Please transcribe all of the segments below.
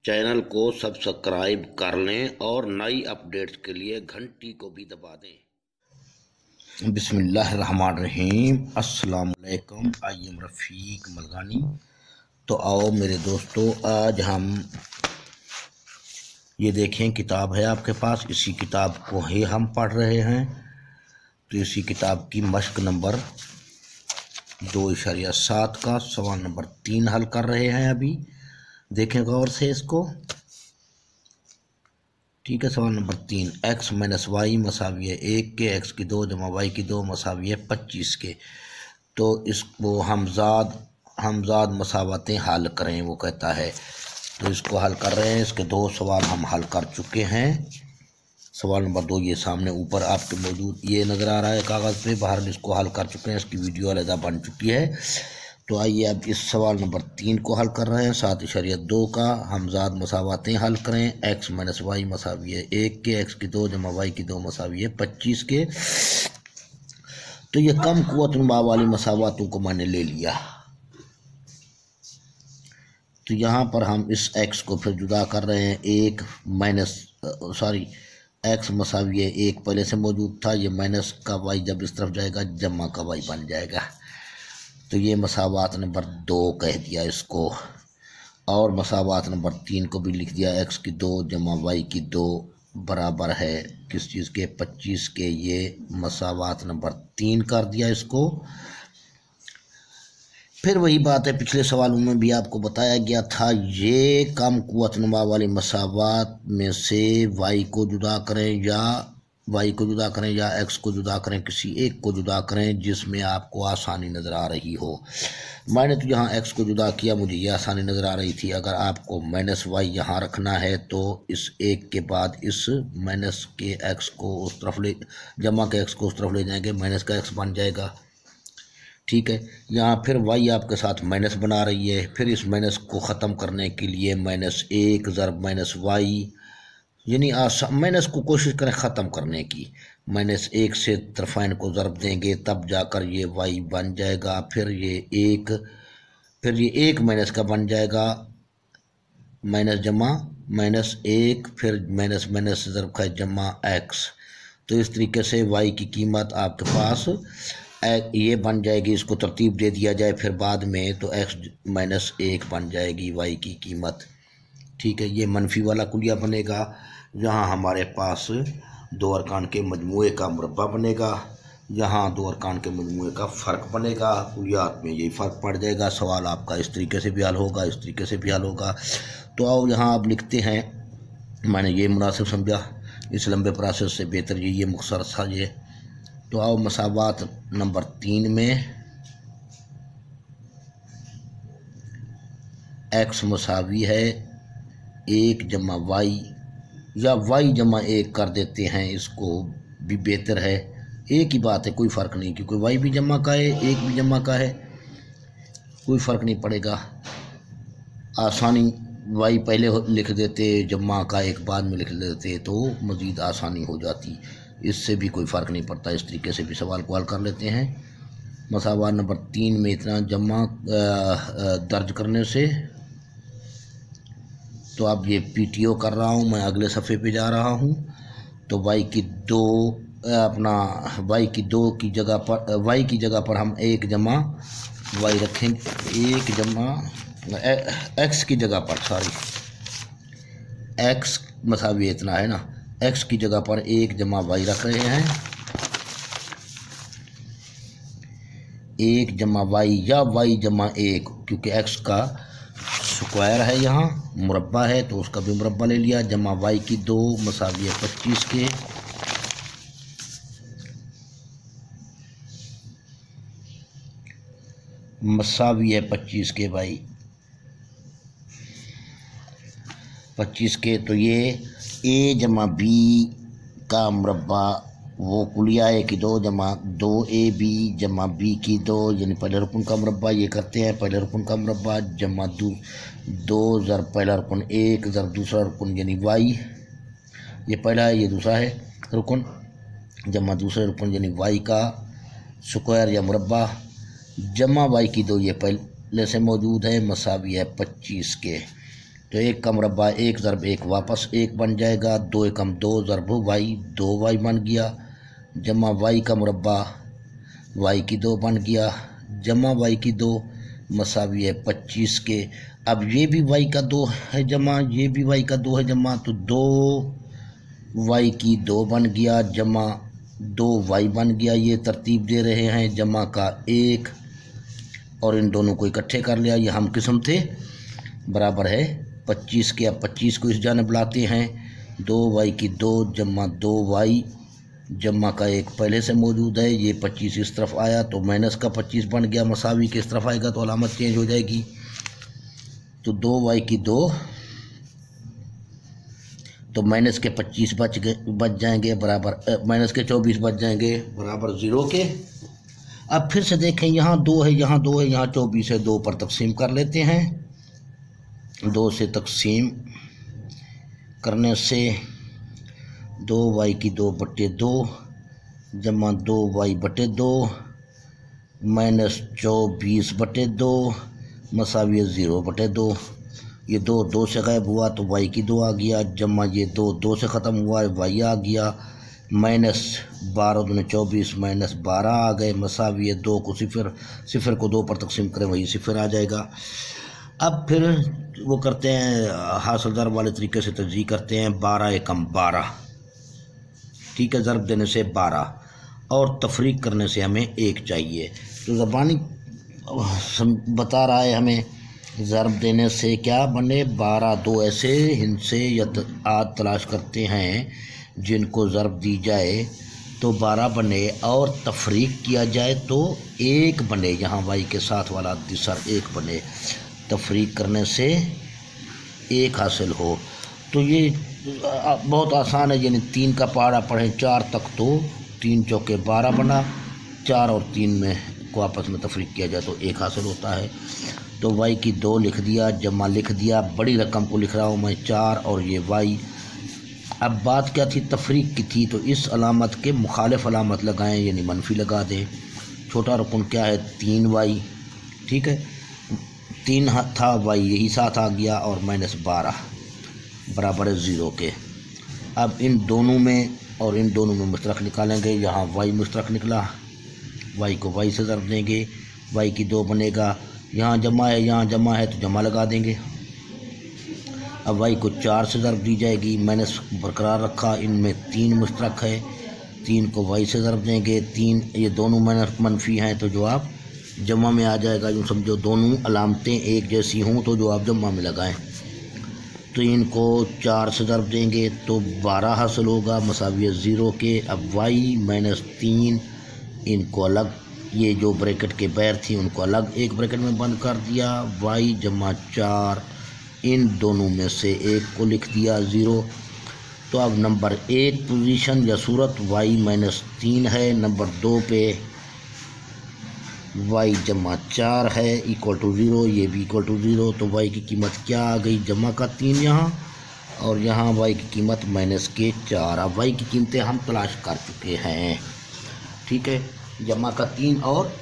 Channel को subscribe कर लें और नई अपडेट्स के लिए घंटी को भी दबा दें। बिस्मिल्लाहिर्रहमानिर्रहीम। अस्सलाम वालेकुम। आई एम रफ़ीक मलगानी। तो आओ मेरे दोस्तों, आज हम ये देखें, किताब है आपके पास, इसी किताब को ही हम पढ़ रहे हैं। तो इसी किताब की मश्क नंबर 2.7 का सवाल नंबर 3 हल कर रहे हैं। अभी देखें गौर से इसको। ठीक है, सवाल नंबर 3, x माइनस वाई मसावी है 1 के, x की 2 जमा वाई की 2 मसावी है 25 के। तो इसको हमजाद मसावतें हल करें, वो कहता है। तो इसको हल कर रहे हैं। इसके 2 सवाल हम हल कर चुके हैं। सवाल नंबर 2 ये सामने ऊपर आपके मौजूद ये नज़र आ रहा है कागज़ पे, बाहर इसको हल कर चुके हैं। इसकी वीडियो अलग बन चुकी है। तो आइए अब इस सवाल नंबर 3 को हल कर रहे हैं। 7.2 का हमजाद मसावतें हल करें। x माइनस वाई मसावी है 1 के, x की 2 जमा वाई की 2 मसावी है 25 के। तो ये कम कुव्वत नुमा वाली मसावतों को मैंने ले लिया। तो यहाँ पर हम इस x को फिर जुदा कर रहे हैं। x मसावी है 1 पहले से मौजूद था, ये माइनस का y जब इस तरफ जाएगा जमा का y बन जाएगा। तो ये मसावात नंबर 2 कह दिया इसको। और मसावात नंबर 3 को भी लिख दिया। x की 2 जमा वाई की 2 बराबर है किस चीज़ के, 25 के। ये मसावात नंबर 3 कर दिया इसको। फिर वही बात है, पिछले सवालों में भी आपको बताया गया था, ये कम कुव्वत नुमा वाली मसावात में से y को जुदा करें या x को जुदा करें, किसी एक को जुदा करें जिसमें आपको आसानी नज़र आ रही हो। मैंने तो यहाँ x को जुदा किया, मुझे ये आसानी नज़र आ रही थी। अगर आपको माइनस वाई यहाँ रखना है तो इस एक के बाद इस माइनस के x को उस तरफ ले, जमा के x को उस तरफ ले जाएंगे, माइनस का x बन जाएगा। ठीक है, यहाँ फिर y आपके साथ माइनस बना रही है। फिर इस माइनस को ख़त्म करने के लिए -1 ज़रब माइनस वाई, यानी माइनस को कोशिश करें ख़त्म करने की। -1 से तरफ़ाइन को ज़रब देंगे तब जाकर ये y बन जाएगा। फिर ये एक माइनस का बन जाएगा, माइनस जमा -1, फिर माइनस माइनस से ज़रब का जमा x। तो इस तरीके से y की कीमत आपके पास ये बन जाएगी। इसको तरतीब दे दिया जाए फिर बाद में तो x -1 बन जाएगी y की कीमत। ठीक है, ये मनफी वाला कुलिया बनेगा। यहाँ हमारे पास 2 अरकान के मजमूए का मुरब्बा बनेगा, यहाँ 2 अरकान के मजमूए का फ़र्क बनेगा। कुलियात में यही फ़र्क पड़ जाएगा। सवाल आपका इस तरीके से भी हल होगा, इस तरीके से भी हल होगा। तो आओ यहाँ आप लिखते हैं, मैंने ये मुनासिब समझा, इस लंबे प्रोसेस से बेहतर ये मुख्तसर था ये। तो आओ मसावात नंबर 3 में x मसावी है 1 जमा वाई, या y जमा 1 कर देते हैं, इसको भी बेहतर है। एक ही बात है, कोई फ़र्क नहीं, क्योंकि y भी जमा का है 1 भी जमा का है, कोई फ़र्क नहीं पड़ेगा। आसानी y पहले लिख देते, जमा का 1 बाद में लिख देते तो मज़ीद आसानी हो जाती। इससे भी कोई फ़र्क नहीं पड़ता। इस तरीके से भी सवाल को हल कर लेते हैं। मसावात नंबर 3 में इतना जमा दर्ज करने से। तो अब ये PTO कर रहा हूँ मैं, अगले सफ़े पे जा रहा हूँ। तो y की 2 की जगह पर हम 1 जमा y रखेंगे, 1 जमा x की जगह पर, x मसावी इतना है ना, x की जगह पर 1 जमा y रख रहे हैं। 1 जमा y या y जमा 1, क्योंकि x का स्क्वायर है, यहाँ मुरब्बा है तो उसका भी मुरब्बा ले लिया, जमा y की 2 मसावी है 25 के। मसावी है 25 के भाई, 25 के। तो ये a जमा b का मुरब्बा, वो कुलिया है कि 2 जमा 2ab जमा b की 2, यानी पहले रुकन का मुरब्बा ये करते हैं। पहले रुकन का मुरब्बा जमा 2 ज़रब पहला रुकन 1 ज़रब दूसरा रुकन यानी y, ये पहला है ये दूसरा है रुकन, जमा दूसरे रुकन यानी y का स्क्वायर या मुरब्बा, जमा y की 2 ये पहले से मौजूद है, मसावी है 25 के। तो 1 का मुरब्बा 1 ज़रब 1 वापस 1 बन जाएगा। 2 एकम 2 ज़रब वाई 2 वाई बन गया, जमा वाई का मुरब्बा वाई की 2 बन गया, जमा वाई की 2 मसावी है 25 के। अब ये भी वाई का 2 है जमा, ये भी वाई का 2 है जमा, तो 2 वाई की 2 बन गया, जमा 2 वाई बन गया। ये तरतीब दे रहे हैं जमा का 1, और इन दोनों को इकट्ठे कर लिया, ये हम किस्म थे, बराबर है 25 के। अब 25 को इस जानिब लाते हैं, 2 वाई की 2 जमा 2 वाई, जमा का 1 पहले से मौजूद है, ये 25 इस तरफ आया तो माइनस का 25 बन गया, मसावी के इस तरफ आएगा तो अलामत चेंज हो जाएगी। तो 2 वाई की 2 तो माइनस के 25 बच जाएंगे, बराबर माइनस के 24 बच जाएंगे, बराबर 0 के। अब फिर से देखें, यहाँ 2 है, यहाँ 2 है, यहाँ 24 है, 2 पर तकसीम कर लेते हैं। 2 से तकसीम करने से 2 वाई की 2 बटे 2 जमा 2 वाई बटे 2 माइनस 24 बटे 2 मसावी 0 बटे 2। ये 2 2 से गायब हुआ तो वाई की 2 आ गया, जमा ये 2 2 से ख़त्म हुआ है, वाई आ गया, माइनस 12 दूनी 24 माइनस 12 आ गए, मसावी 2 को सिफर को 2 पर तकसीम करें वही सिफर आ जाएगा। अब फिर वो करते हैं हासिल ज़रब वाले तरीके से तर्जीह करते हैं, 12 एकम 12, ठीक है, ज़रब देने से 12 और तफरीक करने से हमें 1 चाहिए। तो ज़बानी बता रहा है हमें ज़रब देने से क्या बने 12। 2 ऐसे हिंसे या आद तलाश करते हैं जिनको ज़रब दी जाए तो 12 बने, और तफरीक किया जाए तो 1 बने, यहाँ वाई के साथ वाला दिसर 1 बने, तफरीक करने से 1 हासिल हो। तो ये बहुत आसान है, यानी 3 का पहाड़ा पढ़ें 4 तक तो 3 चौके 12 बना, 4 और 3 में को आपस में तफरीक किया जाए तो 1 हासिल होता है। तो वाई की 2 लिख दिया, जमा लिख दिया, बड़ी रकम को लिख रहा हूँ मैं 4 और ये वाई। अब बात क्या थी, तफरीक की थी, तो इस अलामत के मुखालिफ अलामत लगाएं, यानी मनफी लगा दें। छोटा रुकन क्या है 3 वाई, ठीक है, 3 था वाई, यही साथ आ गया, और माइनस 12 बराबर है 0 के। अब इन दोनों में और इन दोनों में मुश्तरक निकालेंगे, यहाँ वाई मुश्तरक निकला, वाई को वाई से ज़रब देंगे, वाई की 2 बनेगा, यहाँ जमा है, यहाँ जमा है तो जमा लगा देंगे। अब वाई को 4 से ज़रब दी जाएगी, माइनस बरकरार रखा, इनमें 3 मुश्तरक है, 3 को वाई से ज़रब देंगे, 3 ये दोनों मनफी हैं तो जवाब जमा में आ जाएगा। यूँ समझो दोनों अलामतें एक जैसी हों तो जवाब जमा में लगाएं। तो इनको 4 से ज़रब देंगे तो 12 हासिल होगा, मसावी 0 के। अब वाई माइनस 3, इनको अलग, ये जो ब्रैकेट के बैर थी उनको अलग एक ब्रैकेट में बंद कर दिया, वाई जमा 4, इन दोनों में से 1 को लिख दिया 0। तो अब नंबर 1 पोजीशन या सूरत वाई माइनस 3 है, नंबर 2 पे वाई जमा 4 है इक्वल टू 0, ये भी इक्वल टू 0। तो वाई की कीमत क्या आ गई, जमा का 3 यहाँ, और यहाँ वाई की कीमत माइनस के 4। अब वाई की कीमतें हम तलाश कर चुके हैं, ठीक है, जमा का 3 और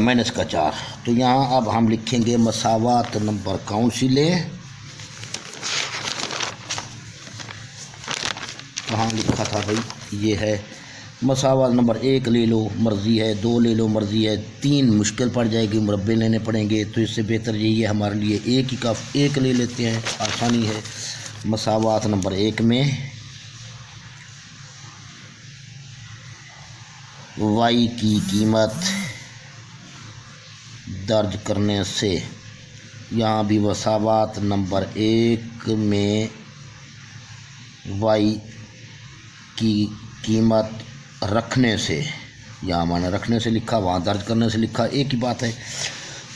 माइनस का 4। तो यहाँ अब हम लिखेंगे मसावात नंबर कौन सी लें, कहाँ लिखा था भाई, ये है मसावात नंबर 1 ले लो मर्ज़ी है, 2 ले लो मर्ज़ी है, 3 मुश्किल पड़ जाएगी, मुरब्बे लेने पड़ेंगे, तो इससे बेहतर यही है हमारे लिए 1 ही का 1 ले लेते हैं, आसानी है। मसावात नंबर 1 में वाई की कीमत दर्ज करने से, यहाँ भी मसावात नंबर 1 में वाई की कीमत रखने से, यहाँ मैंने रखने से लिखा, वहाँ दर्ज करने से लिखा, एक ही बात है।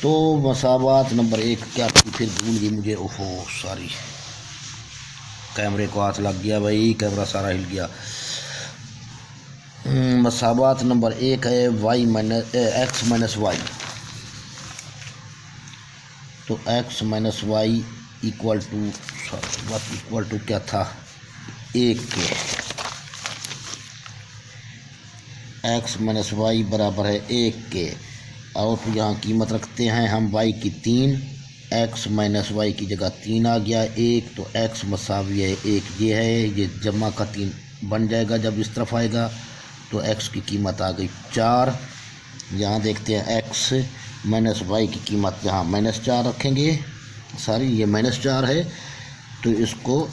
तो मसावात नंबर 1 क्या थी, फिर भूल गई मुझे, ओहो सॉरी, कैमरे को हाथ लग गया भाई, कैमरा सारा हिल गया। मसावात नंबर 1 है y minus x minus y, तो x minus y equal to क्या था 1 के, एक्स माइनस वाई बराबर है 1 के। और तो यहाँ कीमत रखते हैं हम वाई की 3, एक्स माइनस वाई की जगह 3 आ गया 1, तो एक्स मसावी है 1, ये है, ये जमा का 3 बन जाएगा जब इस तरफ आएगा। तो एक्स की कीमत आ गई 4। यहाँ देखते हैं एक्स माइनस वाई की कीमत, यहाँ -4 रखेंगे, सॉरी ये -4 है, तो इसको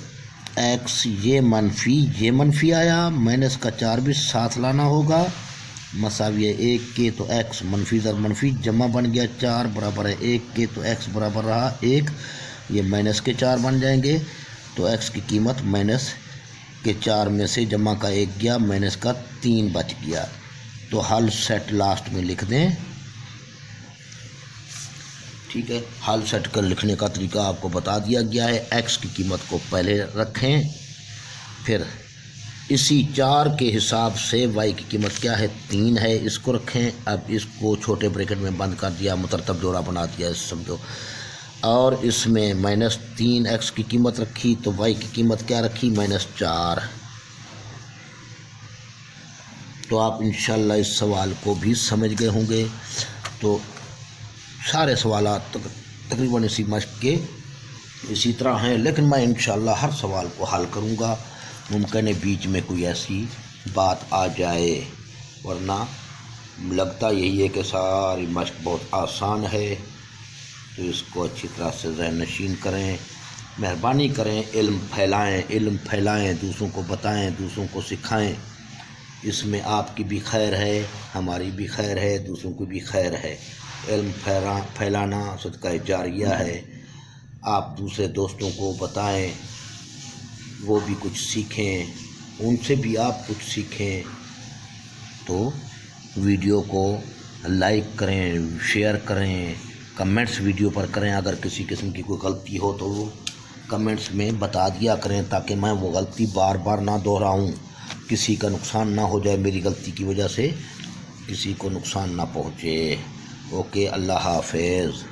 एक्स ये मनफी आया, माइनस का 4 भी साथ लाना होगा, मसावी है 1 के, तो एक्स मनफी दर मनफी जमा बन गया 4 बराबर है 1 के, तो एक्स बराबर रहा 1, ये माइनस के 4 बन जाएंगे, तो एक्स की कीमत माइनस के 4 में से जमा का 1 गया, माइनस का 3 बच गया। तो हल सेट लास्ट में लिख दें, ठीक है। हल सेट कर लिखने का तरीका आपको बता दिया गया है। एक्स की कीमत को पहले रखें, फिर इसी 4 के हिसाब से वाई की कीमत क्या है 3 है, इसको रखें। अब इसको छोटे ब्रैकेट में बंद कर दिया, मुतरतब जोड़ा बना दिया, इस समझो, और इसमें -3 एक्स की कीमत रखी, तो वाई की कीमत क्या रखी -4। तो आप इंशाल्लाह इस सवाल को भी समझ गए होंगे। तो सारे सवाल तकरीबन इसी मश्क के इसी तरह हैं, लेकिन मैं इंशाल्लाह हर सवाल को हल करूँगा। मुमकिन है बीच में कोई ऐसी बात आ जाए, वरना लगता यही है कि सारी मश्क बहुत आसान है। तो इसको अच्छी तरह से ज़हन नशीन करें, मेहरबानी करें, इल्म फैलाएं, दूसरों को बताएं, दूसरों को सिखाएं। इसमें आपकी भी खैर है, हमारी भी खैर है, दूसरों की भी खैर है। इल्म फैलाना सदका जारिया है। आप दूसरे दोस्तों को बताएं, वो भी कुछ सीखें, उनसे भी आप कुछ सीखें। तो वीडियो को लाइक करें, शेयर करें, कमेंट्स वीडियो पर करें। अगर किसी किस्म की कोई गलती हो तो वो कमेंट्स में बता दिया करें, ताकि मैं वो गलती बार बार ना दोहराऊं, किसी का नुकसान ना हो जाए, मेरी गलती की वजह से किसी को नुकसान ना पहुँचे। ओके, अल्लाह हाफिज़।